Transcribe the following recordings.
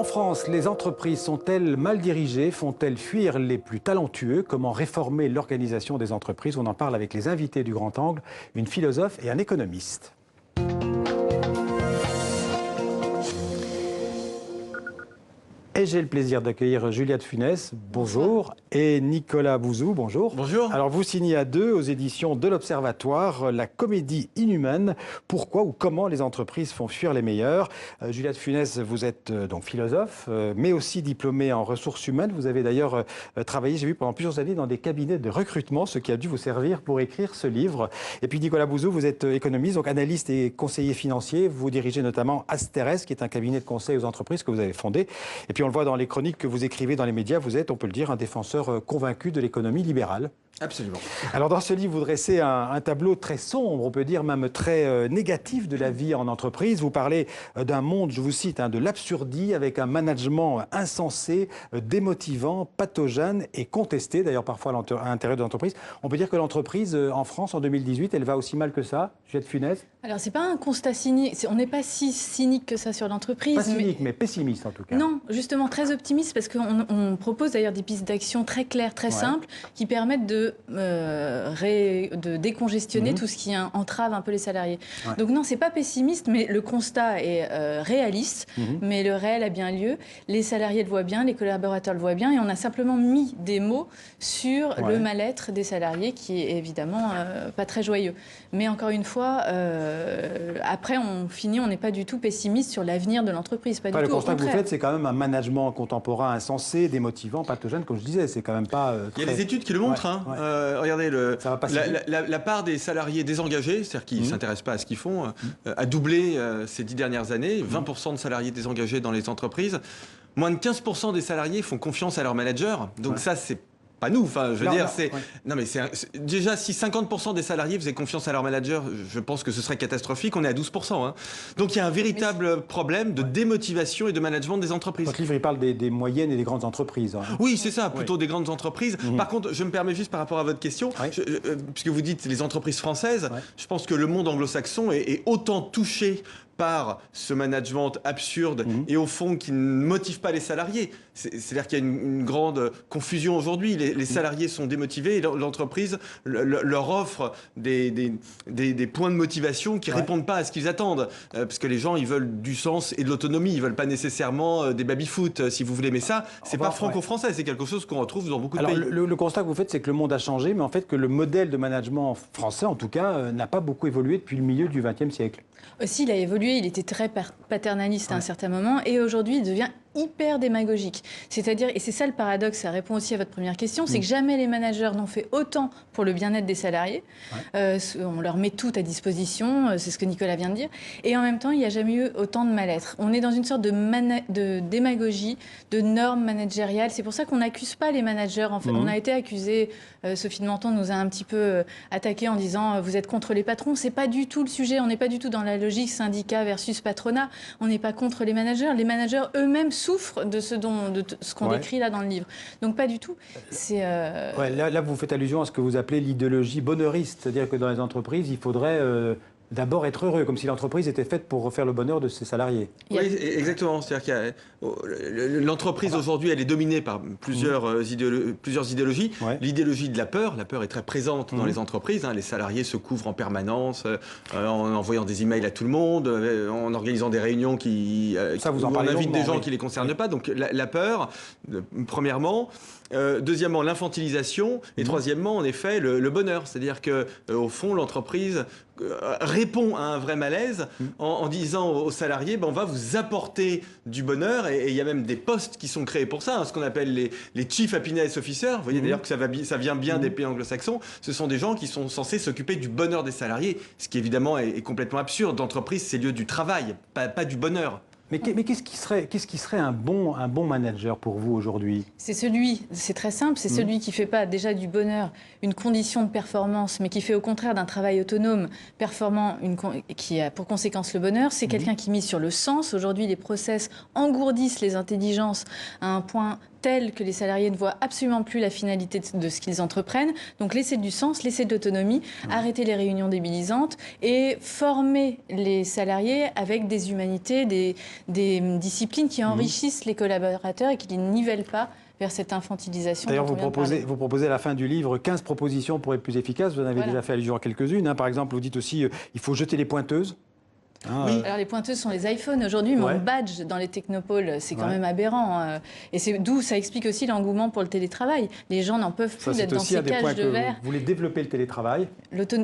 France, les entreprises sont-elles mal dirigées? Font-elles fuir les plus talentueux? Comment réformer l'organisation des entreprises? On en parle avec les invités du Grand Angle, une philosophe et un économiste. Et j'ai le plaisir d'accueillir Julia de Funès, bonjour, et Nicolas Bouzou, bonjour. Bonjour. Alors vous signez à deux aux éditions de l'Observatoire La comédie inhumaine, pourquoi ou comment les entreprises font fuir les meilleurs. Julia de Funès, vous êtes donc philosophe, mais aussi diplômée en ressources humaines. Vous avez d'ailleurs travaillé, j'ai vu, pendant plusieurs années dans des cabinets de recrutement, ce qui a dû vous servir pour écrire ce livre. Et puis Nicolas Bouzou, vous êtes économiste, donc analyste et conseiller financier. Vous dirigez notamment Asteres, qui est un cabinet de conseil aux entreprises que vous avez fondé. Et puis on le voit dans les chroniques que vous écrivez dans les médias, vous êtes, on peut le dire, un défenseur convaincu de l'économie libérale. Absolument. Alors dans ce livre, vous dressez un tableau très sombre, on peut dire même très négatif de la vie en entreprise. Vous parlez d'un monde, je vous cite, de l'absurdie avec un management insensé, démotivant, pathogène et contesté, d'ailleurs parfois à l'intérieur de l'entreprise. On peut dire que l'entreprise en France en 2018, elle va aussi mal que ça, Juliette Funès? Alors c'est pas un constat cynique, on n'est pas si cynique que ça sur l'entreprise. Pas cynique, mais pessimiste en tout cas. Non, justement très optimiste parce qu'on propose d'ailleurs des pistes d'action très claires, très simples, qui permettent de décongestionner tout ce qui entrave un peu les salariés. Donc non, c'est pas pessimiste, mais le constat est réaliste, mais le réel a bien lieu. Les salariés le voient bien, les collaborateurs le voient bien, et on a simplement mis des mots sur le mal-être des salariés, qui est évidemment pas très joyeux. Mais encore une fois, après on n'est pas du tout pessimiste sur l'avenir de l'entreprise, pas du tout. Le constat que vous faites, c'est quand même un management contemporain insensé, démotivant, pathogène, comme je disais, c'est quand même pas Il y a des études qui le montrent. Regardez, la part des salariés désengagés, c'est-à-dire qui ne s'intéressent pas à ce qu'ils font, a doublé ces 10 dernières années. 20% de salariés désengagés dans les entreprises. Moins de 15% des salariés font confiance à leur manager. Donc ça, c'est pas nous, enfin, je veux dire, c'est... Non, mais déjà, si 50% des salariés faisaient confiance à leur manager, je pense que ce serait catastrophique, on est à 12%. Donc il y a un véritable problème de démotivation et de management des entreprises. Votre livre, il parle des moyennes et des grandes entreprises. Oui, c'est ça, plutôt des grandes entreprises. Par contre, je me permets juste par rapport à votre question, puisque vous dites les entreprises françaises, je pense que le monde anglo-saxon est autant touché par ce management absurde et au fond qui ne motive pas les salariés. C'est-à-dire qu'il y a une grande confusion aujourd'hui. Les salariés sont démotivés et l'entreprise leur offre des points de motivation qui ne répondent pas à ce qu'ils attendent. Parce que les gens, ils veulent du sens et de l'autonomie. Ils ne veulent pas nécessairement des baby-foot, si vous voulez. Mais ça, c'est pas franco-français. C'est quelque chose qu'on retrouve dans beaucoup de pays. Le constat que vous faites, c'est que le monde a changé, mais en fait que le modèle de management français, en tout cas, n'a pas beaucoup évolué depuis le milieu du XXe siècle. Aussi, il a évolué, il était très paternaliste à un certain moment, et aujourd'hui, il devient hyper démagogique. C'est-à-dire, et c'est ça le paradoxe, ça répond aussi à votre première question, c'est que jamais les managers n'ont fait autant pour le bien-être des salariés. On leur met tout à disposition, c'est ce que Nicolas vient de dire, et en même temps, il n'y a jamais eu autant de mal-être. On est dans une sorte de démagogie, de normes managériales. C'est pour ça qu'on n'accuse pas les managers. En fait, on a été accusé, Sophie de Menton nous a un petit peu attaqué en disant vous êtes contre les patrons. C'est pas du tout le sujet. On n'est pas du tout dans la logique syndicat versus patronat. On n'est pas contre les managers. Les managers eux-mêmes souffrent de ce qu'on décrit là dans le livre. Donc pas du tout. Là, vous faites allusion à ce que vous appelez l'idéologie bonheuriste. C'est-à-dire que dans les entreprises, il faudrait d'abord être heureux, comme si l'entreprise était faite pour refaire le bonheur de ses salariés. Oui, exactement. C'est-à-dire que l'entreprise aujourd'hui, elle est dominée par plusieurs idéologies. L'idéologie de la peur est très présente dans les entreprises. Les salariés se couvrent en permanence, en envoyant des emails à tout le monde, en organisant des réunions où on invite des gens qui ne les concernent pas. Donc la peur, premièrement. Deuxièmement, l'infantilisation. Et troisièmement, en effet, le bonheur. C'est-à-dire qu'au fond, l'entreprise répond à un vrai malaise en disant aux salariés on va vous apporter du bonheur, et il y a même des postes qui sont créés pour ça, ce qu'on appelle les Chief Happiness Officers. Vous voyez d'ailleurs que ça vient bien des pays anglo-saxons. Ce sont des gens qui sont censés s'occuper du bonheur des salariés, ce qui évidemment est complètement absurde. L'entreprise, c'est lieu du travail, pas du bonheur. Mais qu'est-ce qui serait un bon manager pour vous aujourd'hui? C'est très simple, c'est celui qui ne fait pas déjà du bonheur une condition de performance, mais qui fait au contraire d'un travail autonome, performant, qui a pour conséquence le bonheur. C'est quelqu'un qui mise sur le sens. Aujourd'hui, les process engourdissent les intelligences à un point telle que les salariés ne voient absolument plus la finalité de ce qu'ils entreprennent. Donc laisser du sens, laisser de l'autonomie, arrêter les réunions débilisantes et former les salariés avec des humanités, des disciplines qui enrichissent les collaborateurs et qui ne nivellent pas vers cette infantilisation. D'ailleurs, vous proposez à la fin du livre 15 propositions pour être plus efficace. Vous en avez déjà fait allusion à quelques-unes. Par exemple, vous dites aussi il faut jeter les pointeuses. Oui. Alors les pointeuses sont les iPhones aujourd'hui, mon badge dans les technopoles, c'est quand même aberrant. Et c'est d'où ça explique aussi l'engouement pour le télétravail. Les gens n'en peuvent plus d'être dans ces cages de verre. Vous voulez développer le télétravail.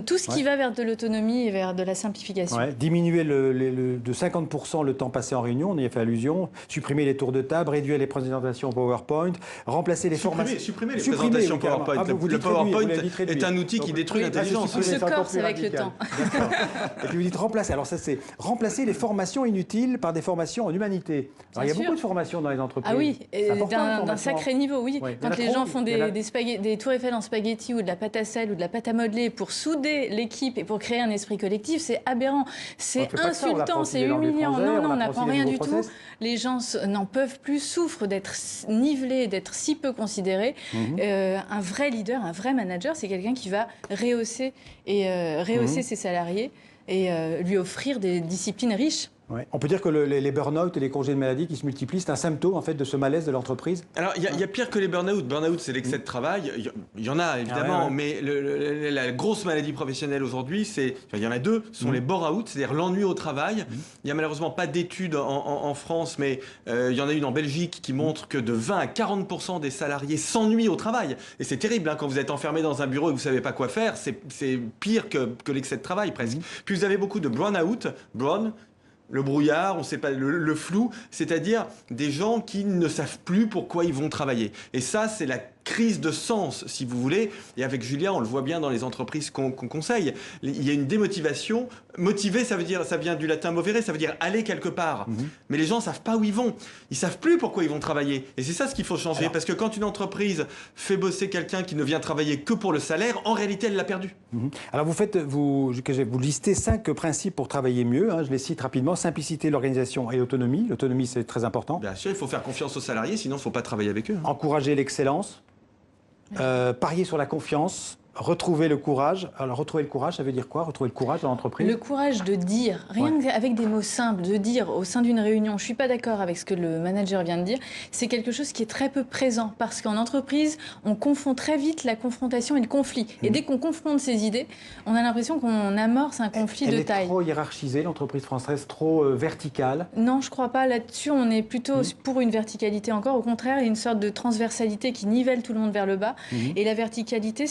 Tout ce qui va vers de l'autonomie et vers de la simplification. Diminuer de 50% le temps passé en réunion, on y a fait allusion. Supprimer les tours de table, réduire les présentations PowerPoint, remplacer les formations. Supprimer les présentations PowerPoint. Le PowerPoint est un outil qui détruit l'intelligence. On se corse avec le temps. Et puis vous dites remplacer. Alors ça c'est remplacer les formations inutiles par des formations en humanité. Alors, il y a beaucoup de formations dans les entreprises. Ah oui, d'un sacré niveau, oui. Quand les gens font des tours Eiffel en spaghetti ou de la pâte à sel ou de la pâte à modeler pour souder l'équipe et pour créer un esprit collectif, c'est aberrant, c'est insultant, c'est humiliant. Non, on n'apprend rien du tout. Les gens n'en peuvent plus, souffrent d'être nivelés, d'être si peu considérés. Un vrai leader, un vrai manager, c'est quelqu'un qui va rehausser ses salariés et lui offrir des disciplines riches. Ouais. On peut dire que les burn-out et les congés de maladie qui se multiplient, c'est un symptôme en fait de ce malaise de l'entreprise. Alors il y a pire que les burn-out. Burn-out, c'est l'excès de travail. Il y en a évidemment, mais la grosse maladie professionnelle aujourd'hui, il y en a deux, ce sont les bore-out, c'est-à-dire l'ennui au travail. Il n'y a malheureusement pas d'études en France, mais il y en a une en Belgique qui montre que de 20 à 40% des salariés s'ennuient au travail. Et c'est terrible quand vous êtes enfermé dans un bureau et que vous ne savez pas quoi faire. C'est pire que l'excès de travail presque. Puis vous avez beaucoup de burn-out, le brouillard, on ne sait pas, le flou, c'est-à-dire des gens qui ne savent plus pourquoi ils vont travailler. Et ça, c'est la crise de sens, si vous voulez. Et avec Julien, on le voit bien dans les entreprises qu'on conseille. Il y a une démotivation. Motiver, ça vient du latin movere, ça veut dire aller quelque part. Mais les gens ne savent pas où ils vont. Ils ne savent plus pourquoi ils vont travailler. Et c'est ça ce qu'il faut changer. Parce que quand une entreprise fait bosser quelqu'un qui ne vient travailler que pour le salaire, en réalité, elle l'a perdu. Alors vous listez 5 principes pour travailler mieux. Je les cite rapidement. Simplicité, l'organisation et l'autonomie. L'autonomie, c'est très important. Bien sûr, il faut faire confiance aux salariés, sinon il ne faut pas travailler avec eux. Encourager l'excellence. Parier sur la confiance, retrouver le courage. Alors, retrouver le courage, ça veut dire quoi? Retrouver le courage dans l'entreprise? Le courage de dire, rien qu'avec des mots simples, de dire au sein d'une réunion, je ne suis pas d'accord avec ce que le manager vient de dire, c'est quelque chose qui est très peu présent. Parce qu'en entreprise, on confond très vite la confrontation et le conflit. Et dès qu'on confronte ces idées, on a l'impression qu'on amorce un conflit de taille. Elle est trop hiérarchisée, l'entreprise française, trop verticale? Non, je ne crois pas. Là-dessus, on est plutôt pour une verticalité encore. Au contraire, il y a une sorte de transversalité qui nivelle tout le monde vers le bas. Et la verticalité,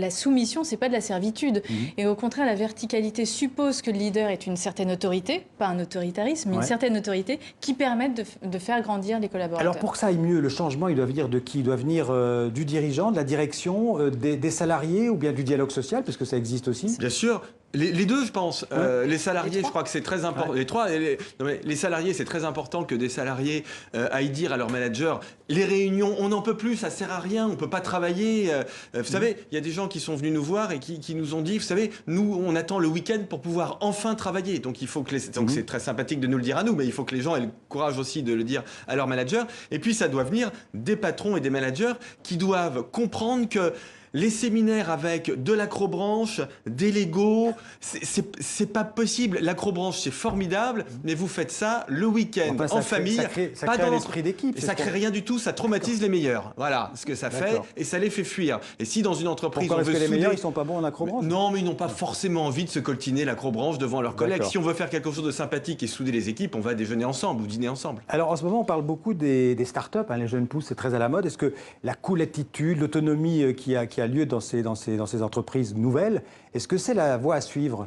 la soumission, c'est pas de la servitude. Et au contraire, la verticalité suppose que le leader ait une certaine autorité, pas un autoritarisme, mais une certaine autorité qui permette de faire grandir les collaborateurs. Alors pour que ça aille mieux, le changement, il doit venir de qui? Il doit venir du dirigeant, de la direction, des salariés ou bien du dialogue social, parce que ça existe aussi? Bien sûr. Les deux, je pense. Les salariés, je crois que c'est très important. Les trois. Les salariés, c'est très important que des salariés aillent dire à leur manager, les réunions, on n'en peut plus, ça sert à rien, on peut pas travailler. Vous savez, il y a des gens qui sont venus nous voir et qui nous ont dit, vous savez, nous, on attend le week-end pour pouvoir enfin travailler. Donc il faut que donc c'est très sympathique de nous le dire à nous, mais il faut que les gens aient le courage aussi de le dire à leur manager. Et puis ça doit venir des patrons et des managers qui doivent comprendre que les séminaires avec de l'acrobranche, des Legos, c'est pas possible. L'acrobranche, c'est formidable, mais vous faites ça le week-end, en famille, ça crée un esprit d'équipe. Ça crée rien du tout, ça traumatise les meilleurs. Voilà ce que ça fait, et ça les fait fuir. Et si dans une entreprise, pourquoi est-ce que les meilleurs, ils sont pas bons en acrobranche? Non, mais ils n'ont pas forcément envie de se coltiner l'acrobranche devant leurs collègues. Si on veut faire quelque chose de sympathique et souder les équipes, on va déjeuner ensemble ou dîner ensemble. Alors en ce moment, on parle beaucoup des startups, les jeunes pousses, c'est très à la mode. Est-ce que la cool attitude, l'autonomie qui a lieu dans ces entreprises nouvelles, est-ce que c'est la voie à suivre?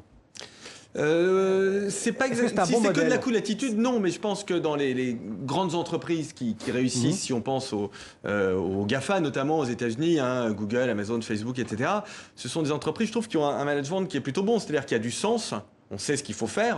C'est pas exactement. Si c'est que de la cool attitude, non, mais je pense que dans les grandes entreprises qui réussissent, si on pense aux GAFA, notamment aux États-Unis, Google, Amazon, Facebook, etc., ce sont des entreprises, je trouve, qui ont un management qui est plutôt bon, c'est-à-dire qu'il y a du sens. on sait ce qu'il faut faire.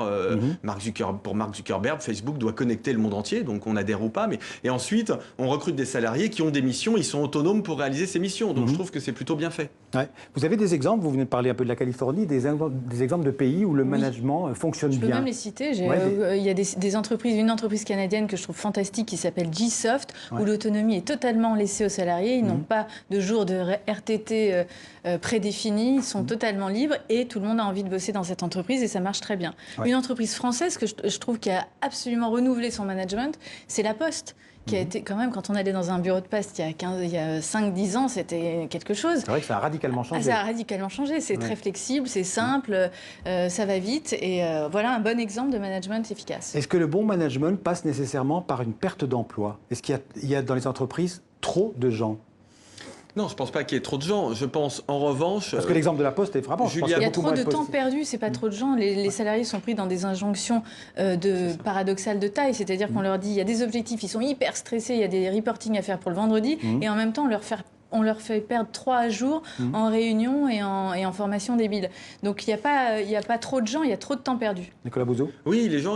Pour Mark Zuckerberg, Facebook doit connecter le monde entier, donc on adhère ou pas. Et ensuite, on recrute des salariés qui ont des missions, ils sont autonomes pour réaliser ces missions. Donc je trouve que c'est plutôt bien fait. Ouais. Vous avez des exemples, vous venez de parler un peu de la Californie, des exemples de pays où le management fonctionne bien. Je peux même les citer. Il y a des entreprises, une entreprise canadienne que je trouve fantastique qui s'appelle G-Soft, où l'autonomie est totalement laissée aux salariés. Ils n'ont pas de jours de RTT prédéfinis, ils sont totalement libres et tout le monde a envie de bosser dans cette entreprise et ça marche très bien. Une entreprise française que je trouve qui a absolument renouvelé son management, c'est La Poste. Qui a été quand même, quand on allait dans un bureau de poste il y a 5-10 ans, c'était quelque chose. C'est vrai que ça a radicalement changé. Ça a radicalement changé. C'est très flexible, c'est simple, ça va vite. Et voilà un bon exemple de management efficace. Est-ce que le bon management passe nécessairement par une perte d'emploi? Est-ce qu'il y a dans les entreprises trop de gens? Non, je ne pense pas qu'il y ait trop de gens. Je pense en revanche... Parce que l'exemple de La Poste est frappant. Il y a trop de temps perdu, c'est pas trop de gens. Les salariés sont pris dans des injonctions paradoxales de taille. C'est-à-dire qu'on leur dit, il y a des objectifs, ils sont hyper stressés, il y a des reportings à faire pour le vendredi. Et en même temps, on leur fait perdre 3 jours en réunion et en formation débile. Donc il n'y a pas trop de gens, il y a trop de temps perdu. Nicolas Bouzou? Oui, les gens...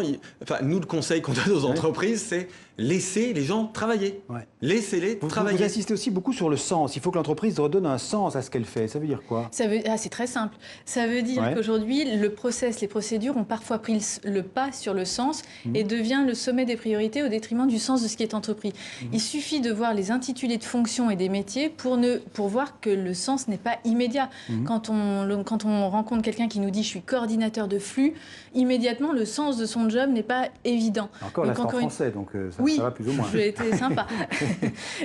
nous, le conseil qu'on donne aux entreprises, c'est laisser les gens travailler. Laissez-les travailler. Vous insistez aussi beaucoup sur le sens. Il faut que l'entreprise redonne un sens à ce qu'elle fait. Ça veut dire quoi? C'est très simple. Ça veut dire qu'aujourd'hui, le process, les procédures ont parfois pris le pas sur le sens et devient le sommet des priorités au détriment du sens de ce qui est entrepris. Il suffit de voir les intitulés de fonctions et des métiers pour voir que le sens n'est pas immédiat. Quand on rencontre quelqu'un qui nous dit « je suis coordinateur de flux », immédiatement, le sens de son job n'est pas évident. Encore là, c'est en français, donc ça va plus ou moins. Oui, j'ai été sympa.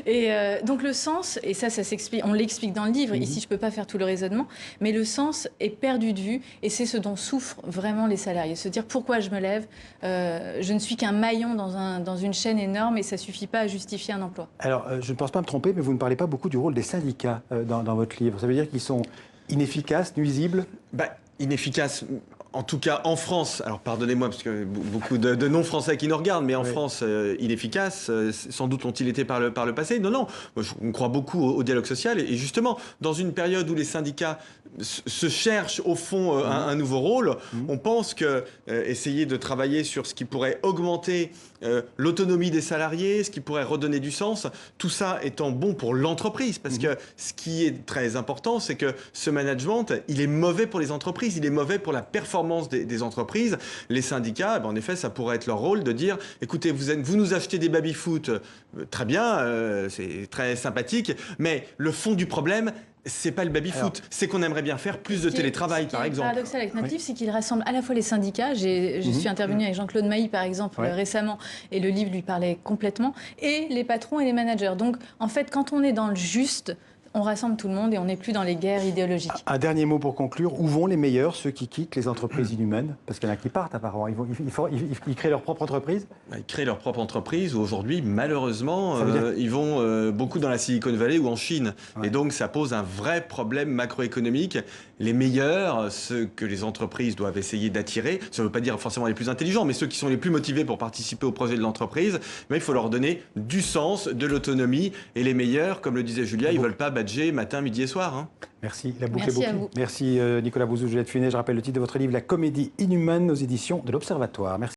Et donc le sens, et ça s'explique, on l'explique dans le livre, ici je ne peux pas faire tout le raisonnement, mais le sens est perdu de vue et c'est ce dont souffrent vraiment les salariés. Se dire pourquoi je me lève, je ne suis qu'un maillon dans une chaîne énorme et ça ne suffit pas à justifier un emploi. Alors, je ne pense pas me tromper, mais vous ne parlez pas beaucoup du rôle des syndicats dans votre livre. Ça veut dire qu'ils sont inefficaces, nuisibles? Inefficaces. En tout cas, en France, alors pardonnez-moi, parce que beaucoup de non-français qui nous regardent, mais en France, inefficaces, sans doute l'ont-ils été par le passé. Non, on croit beaucoup au dialogue social. Et justement, dans une période où les syndicats se cherchent, au fond, un nouveau rôle, on pense que essayer de travailler sur ce qui pourrait augmenter l'autonomie des salariés, ce qui pourrait redonner du sens, tout ça étant bon pour l'entreprise. Parce que ce qui est très important, c'est que ce management, il est mauvais pour les entreprises, il est mauvais pour la performance des entreprises. Les syndicats, en effet, ça pourrait être leur rôle de dire, écoutez, vous nous achetez des baby-foot, très bien, c'est très sympathique, mais le fond du problème, c'est pas le baby-foot, c'est qu'on aimerait bien faire plus de télétravail, par exemple. Ce qui est paradoxal avec notre livre, c'est qu'il rassemble à la fois les syndicats, je suis intervenue avec Jean-Claude Mailly, par exemple, récemment, et le livre lui parlait complètement, et les patrons et les managers. Donc, en fait, quand on est dans le juste, on rassemble tout le monde et on n'est plus dans les guerres idéologiques. Un dernier mot pour conclure. Où vont les meilleurs, ceux qui quittent les entreprises inhumaines? Parce qu'il y en a qui partent apparemment. Ils créent leur propre entreprise? Ils créent leur propre entreprise. Aujourd'hui, malheureusement, ils vont beaucoup dans la Silicon Valley ou en Chine. Et donc, ça pose un vrai problème macroéconomique. Les meilleurs, ceux que les entreprises doivent essayer d'attirer, ça ne veut pas dire forcément les plus intelligents, mais ceux qui sont les plus motivés pour participer au projet de l'entreprise, mais il faut leur donner du sens, de l'autonomie. Et les meilleurs, comme le disait Julia, ils ne veulent pas badger matin, midi et soir. Merci, la boucle est bouclée. Merci Nicolas Bouzou, Juliette Funès. Je rappelle le titre de votre livre, La comédie inhumaine, aux éditions de l'Observatoire. Merci.